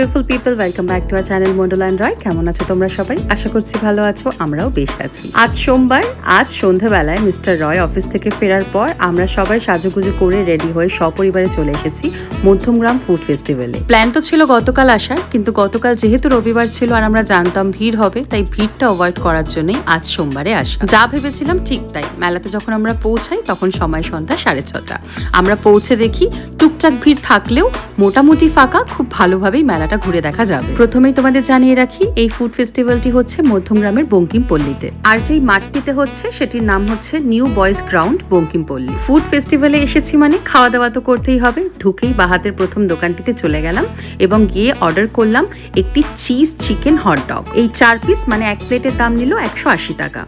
Beautiful people, welcome back to our channel Mondal and Roy. কেমন আছো তোমরা সবাই? আশা করছি ভালো আছো, আমরাও বেশ আছি। আজ সোমবার, আজ সন্ধ্যাবেলায় মিস্টার রয় অফিস থেকে ফেরার পর আমরা সবাই সাজুগুজু করে রেডি হয়ে সপরিবারে চলে এসেছি মধ্যমগ্রাম ফুড ফেস্টিভ্যালে। প্ল্যান তো ছিল গতকাল আসার, কিন্তু গতকাল যেহেতু রবিবার ছিল আর আমরা জানতাম ভিড় হবে, তাই ভিড়টা অ্যাভয়েড করার জন্যই আজ সোমবারে আসা। যা ভেবেছিলাম ঠিক তাই। মেলাতে যখন আমরা পৌঁছাই তখন সময় সন্ধ্যা 6:30। আমরা পৌঁছে দেখি টুকটাক ভিড় থাকলেও মোটামুটি ফাঁকা, খুব ভালোভাবেই মেলাটা ঘুরে দেখা যাবে। প্রথমেই তোমাদের জানিয়ে রাখি, এই ফুড ফেস্টিভ্যালটি হচ্ছে মধ্যমগ্রামের বঙ্কিমপল্লীতে, আর যেই মাঠটিতে হচ্ছে সেটির নাম হচ্ছে নিউ বয়েজ গ্রাউন্ড বঙ্কিমপল্লী। ফুড ফেস্টিভ্যালে এসেছি মানে খাওয়া দাওয়া তো করতেই হবে। ঢুকেই বাহাতের প্রথম দোকানটিতে চলে গেলাম এবং গিয়ে অর্ডার করলাম একটি চিজ চিকেন হটডগ। এই 4 পিস মানে এক প্লেটের দাম নিল 180 টাকা।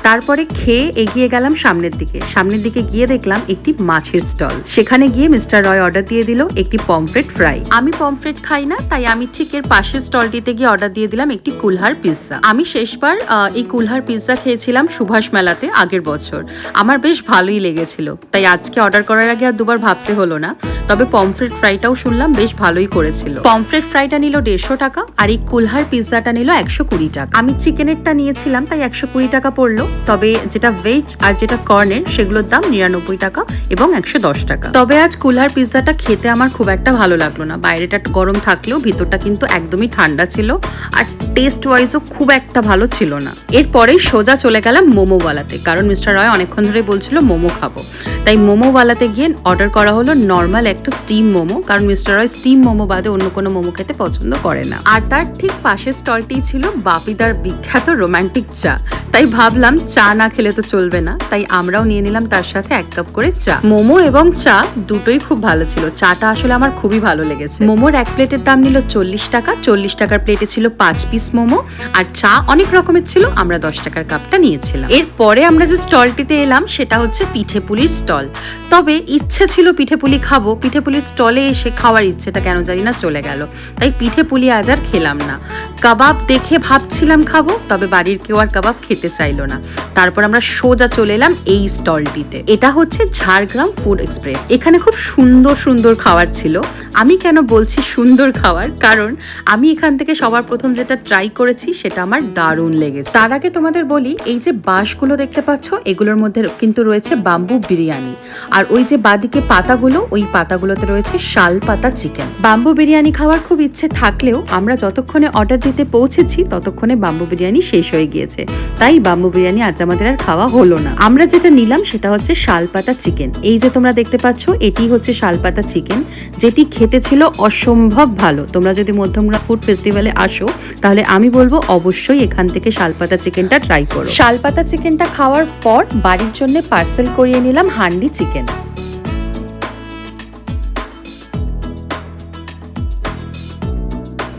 তারপরে খেয়ে এগিয়ে গেলাম সামনের দিকে গিয়ে দেখলাম একটি মাছের স্টল। সেখানে গিয়ে মিস্টার রয় অর্ডার দিয়ে দিল একটি পমফ্রেট ফ্রাই। আমি পমফ্রেট খাই না, তাই আমি ঠিক এর পাশের স্টলটিতে গিয়ে অর্ডার দিয়ে দিলাম একটি কুলহার পিৎজা। আমি শেষবার এই কুলহার পিৎজা খেয়েছিলাম সুভাষ মেলাতে আগের বছর। আমার বেশ ভালোই লেগেছিল, তাই আজকে অর্ডার করার আগে আর দুবার ভাবতে হলো না। তবে পমফ্রেট ফ্রাইটাও শুনলাম বেশ ভালোই করেছিল। পমফ্রেট ফ্রাইটা নিল 150 টাকা আর এই কুলহার পিৎজাটা নিল 120 টাকা। আমি চিকেনেরটা নিয়েছিলাম তাই 120 টাকা পড়লো। তবে যেটা ভেজ আর যেটা কর্নের সেগুলোর দাম 99 টাকা এবং 110 টাকা। তবে আজ কুলহার পিৎজাটা খেতে আমার খুব একটা ভালো লাগলো না। বাইরেটা গরম থাকলেও ভিতরটা কিন্তু একদমই ঠান্ডা ছিল, আর টেস্ট ওয়াইজও খুব একটা ভালো ছিল না। এরপরেই সোজা চলে গেলাম মোমোওয়ালাতে, কারণ মিস্টার রয় অনেকক্ষণ ধরে বলছিল মোমো খাবো। তাই মোমোওয়ালাতে গিয়ে অর্ডার করা হলো নর্মাল একটা স্টিম মোমো, কারণ মিস্টার রয় স্টিম মোমো বাদে অন্য কোনো মোমো খেতে পছন্দ করে না। আর তার ঠিক পাশের স্টলটি ছিল বাপিদার বিখ্যাত রোমান্টিক চা। তাই ভাবলাম চা না খেলে তো চলবে না, তাই আমরাও নিয়ে নিলাম তার সাথে 1 কাপ করে চা। মোমো এবং চা দুটোই খুব ভালো ছিল। চাটা আসলে আমার খুবই ভালো লেগেছে। মোমোর এক প্লেটের দাম নিল 40 টাকা। 40 টাকার প্লেটে ছিল 5 পিস মোমো, আর চা অনেক রকমের ছিল। আমরা 10 টাকার কাপটা নিয়েছিলাম। এরপরে আমরা যে স্টলটিতে এলাম সেটা হচ্ছে পিঠেপুলির স্টল। তবে ইচ্ছে ছিল পিঠেপুলি খাবো, পিঠেপুলির স্টলে এসে খাওয়ার ইচ্ছেটা কেন জানি না চলে গেল। তাই পিঠেপুলি আজ আর খেলাম না। কাবাব দেখে ভাবছিলাম খাবো, তবে বাড়ির কেউ আর কাবাব খেতে চাইলো না। তারপর আমরা সোজা চলে এলাম এই স্টলটিতে। এটা হচ্ছে ঝাড়গ্রাম ফুড এক্সপ্রেস। এখানে খুব সুন্দর সুন্দর খাবার ছিল। আমি কেন বলছি সুন্দর খাবার, কারণ আমি এখান থেকে সবার প্রথম যেটা ট্রাই করেছি সেটা আমার দারুণ লেগেছে। তার আগে তোমাদের বলি, এই যে বাঁশগুলো দেখতে পাচ্ছ এগুলোর মধ্যে কিন্তু রয়েছে বাম্বু বিরিয়ানি, আর ওই যে বাদিকে পাতাগুলো, ওই পাতাগুলোতে রয়েছে শাল পাতা চিকেন। বাম্বু বিরিয়ানি খাওয়ার খুব ইচ্ছে থাকলেও আমরা যতক্ষণে অর্ডার দিতে পৌঁছেছি ততক্ষণে বাম্বু বিরিয়ানি শেষ হয়ে গিয়েছে, তাই বাম্বু বিরিয়ানি আজ আমাদের আর খাওয়া হলো না। আমরা যেটা নিলাম সেটা হচ্ছে শাল পাতা চিকেন। এই যে তোমরা দেখতে পাচ্ছ এটি হচ্ছে শাল পাতা চিকেন, যেটি খেতে ছিল অসম্ভব ভালো। তোমরা যদি মধ্যমগ্রাম ফুড ফেস্টিভ্যালে আসো তাহলে আমি বলবো অবশ্যই এখান থেকে শালপাতা চিকেনটা ট্রাই করো। শালপাতা চিকেনটা খাওয়ার পর বাড়ির জন্য পার্সেল করিয়ে নিলাম হান্ডি চিকেন।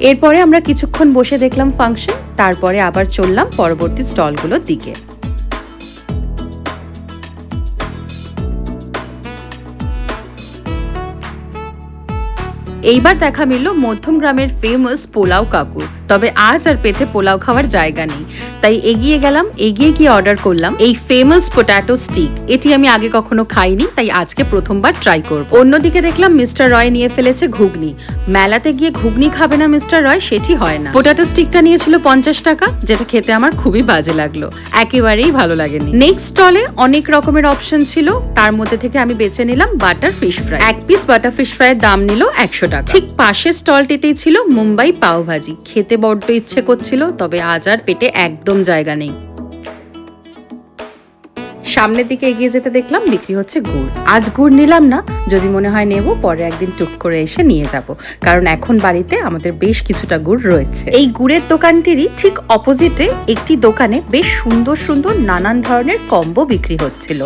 এরপরে আমরা কিছুক্ষণ বসে দেখলাম ফাংশন, তারপরে আবার চললাম পরবর্তী স্টলগুলোর দিকে। এইবার দেখা মিলল মধ্যমগ্রামের ফেমাস পোলাও কাকু। তবে আজ আর পেটে পোলাও খাওয়ার জায়গা নেই, তাই এগিয়ে গিয়ে অর্ডার করলাম এই ফেমাস পটেটো স্টিক। এটি আমি আগে কখনো খাইনি, তাই আজকে প্রথমবার ট্রাই করব। অন্যদিকে দেখলাম মিস্টার রয় নিয়ে ফেলেছে ঘুগনি। মেলাতে গিয়ে ঘুগনি খাবে না মিস্টার রয়, সেটি হয় না। পটেটো স্টিকটা নিয়েছিল 50 টাকা, যেটা খেতে আমার খুবই বাজে লাগলো, একেবারেই ভালো লাগেনি। নেক্সট স্টলে অনেক রকমের অপশন ছিল, তার মধ্যে থেকে আমি বেছে নিলাম butter fish fry. 1 piece butter fish ফ্রাইয়ের দাম নিল 100 টাকা। ঠিক পাশের স্টলটিতেই ছিল মুম্বাই পাও ভাজি। খেতে বড্ড ইচ্ছে করছিল, তবে আজ আর পেটে একদম জায়গা নেই। সামনের দিকে এগিয়ে যেতে দেখলাম বিক্রি হচ্ছে গুড়। আজ গুড় নিলাম না, যদি মনে হয় নেব পরে একদিন টুক করে এসে নিয়ে যাব, কারণ এখন বাড়িতে আমাদের বেশ কিছুটা গুড় রয়েছে। এই গুড়ের দোকানটিরই ঠিক অপোজিটে একটি দোকানে বেশ সুন্দর সুন্দর নানান ধরনের কম্বো বিক্রি হচ্ছিল।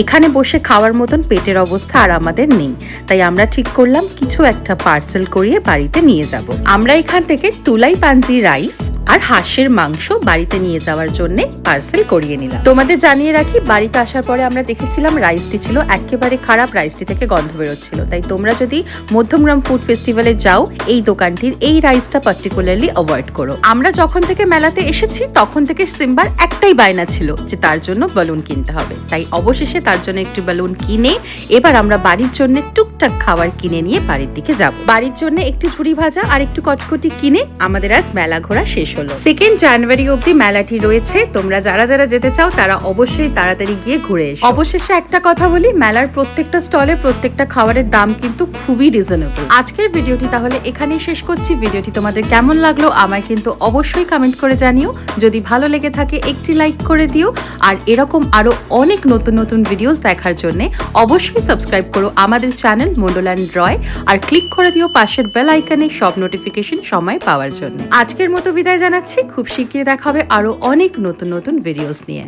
এখানে বসে খাওয়ার মতন পেটের অবস্থা আর আমাদের নেই, তাই আমরা ঠিক করলাম কিছু একটা পার্সেল করিয়ে বাড়িতে নিয়ে যাব। আমরা এখান থেকে তুলাই পাঞ্জি রাইস আর হাঁসের মাংস বাড়িতে নিয়ে যাওয়ার জন্য পার্সেল করিয়ে নিলাম। তোমাদের জানিয়ে রাখি, বাড়িতে আসার পরে আমরা দেখেছিলাম রাইসটি ছিল একেবারে খারাপ, রাইসটি থেকে গন্ধ বেরোচ্ছিল। তাই তোমরা যদি মধ্যমগ্রাম ফুড ফেস্টিভ্যালে যাও, এই দোকানটির এই রাইসটা পার্টিকুলারলি অ্যাভয়েড করো। আমরা যখন থেকে মেলাতে এসেছি তখন থেকে সিম্বার একটাই বায়না ছিল যে তার জন্য বেলুন কিনতে হবে। তাই অবশেষে তার জন্য একটি বেলুন কিনে এবার আমরা বাড়ির জন্য টুকটাক খাবার কিনে নিয়ে বাড়ির দিকে যাব। বাড়ির জন্য একটু ঝুড়ি ভাজা আর একটু কটকটি কিনে আমাদের আজ মেলা ঘোরা শেষ হলো। 2 জানুয়ারি অবধি মেলাটি রয়েছে। তোমরা যারা যারা যেতে চাও তারা অবশ্যই তাড়াতাড়ি গিয়ে ঘুরে এসো। অবশেষে একটা কথা বলি, মেলার প্রত্যেকটা স্টলে প্রত্যেকটা খাবারের দাম কিন্তু খুবই রিজনেবল। আজকের ভিডিওটি তাহলে এখানেই শেষ করছি। ভিডিওটি তোমাদের কেমন লাগলো আমায় কিন্তু অবশ্যই কমেন্ট করে জানিও। যদি ভালো লেগে থাকে একটি লাইক করে দিও। আর এরকম আরো অনেক নতুন নতুন ভিডিওস দেখার জন্য অবশ্যই সাবস্ক্রাইব করো আমাদের চ্যানেল মন্ডোল্যান্ড রয়, আর ক্লিক করে দিও পাশের বেল আইকনে সব নোটিফিকেশন সময় পাওয়ার জন্য। আজকের মতো বিদায় জানাচ্ছি। খুব শিগগিরই দেখা হবে আরো অনেক নতুন নতুন ভিডিওস নিয়ে।